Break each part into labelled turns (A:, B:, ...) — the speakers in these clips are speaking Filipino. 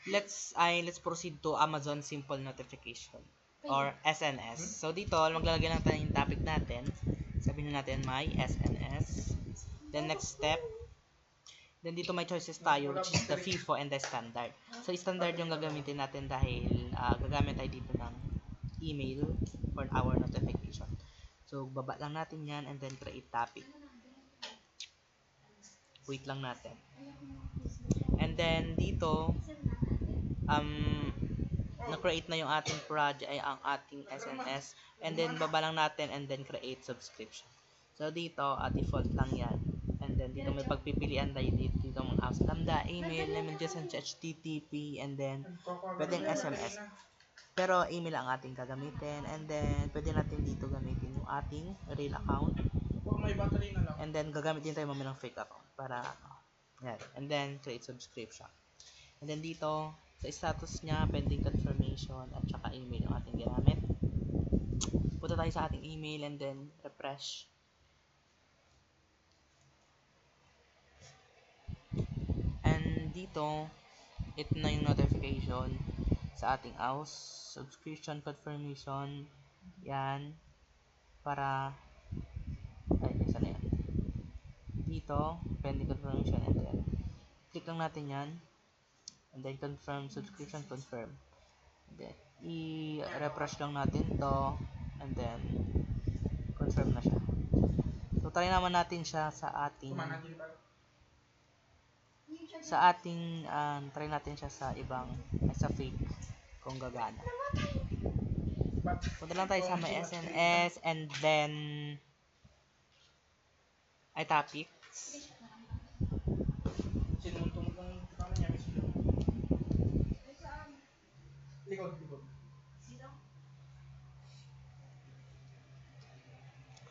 A: let's proceed to Amazon Simple Notification or SNS. So dito, maglalagay lang tayo yung topic natin. Sabihin natin my SNS. Then next step, then dito may choices tayo, which is the FIFO and the standard. So standard yung gagamitin natin dahil gagamit tayo dito ng email for our notification. So baba lang natin yan and then create topic. Wait lang natin. And then dito, na-create na yung ating project ay ang ating SNS, and then baba lang natin and then create subscription. So dito, default lang yan. And then dito may pagpipilian tayo dito mga apps, Lambda, email, messages, and HTTP, and then pwedeng SMS. Pero email ang ating gagamitin, and then pwede natin dito gamitin yung ating real account. And then gagamit din tayo mamaya ng fake account para yan. And then create subscription. And then dito sa status niya, pending confirmation at saka email yung ating ginamit. Punta tayo sa ating email and then refresh. And dito, ito na yung notification sa ating house. Subscription confirmation. Yan. Para isa na yan. Dito, pending confirmation, and then click lang natin yan. And then confirm subscription, confirm. And then i-refresh lang natin to, and then confirm na siya. So try naman natin siya sa ating try natin siya sa ibang sa fake kung gagana. Punta lang tayo sa may SNS and then topics.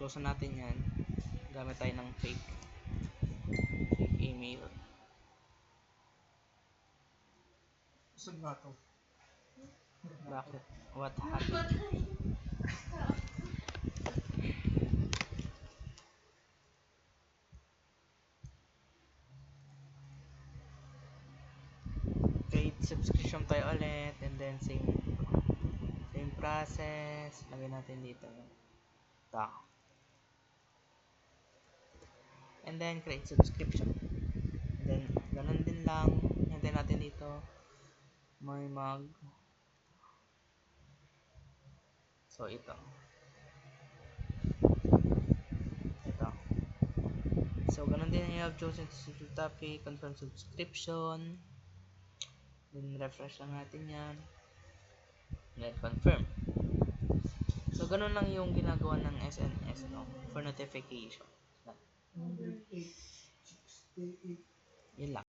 A: Close na natin yan. Gamit tayo ng fake email. Bakit? What happened? Create subscription tayo ulit, and then same process. Lagay natin dito ito, and then create subscription, and then ganun din lang. Hintayin natin dito may so ito so ganun din. You have chosen to topic, confirm subscription, then refresh lang natin yan, then confirm. So ganun lang yung ginagawa ng SNS, no, for notification.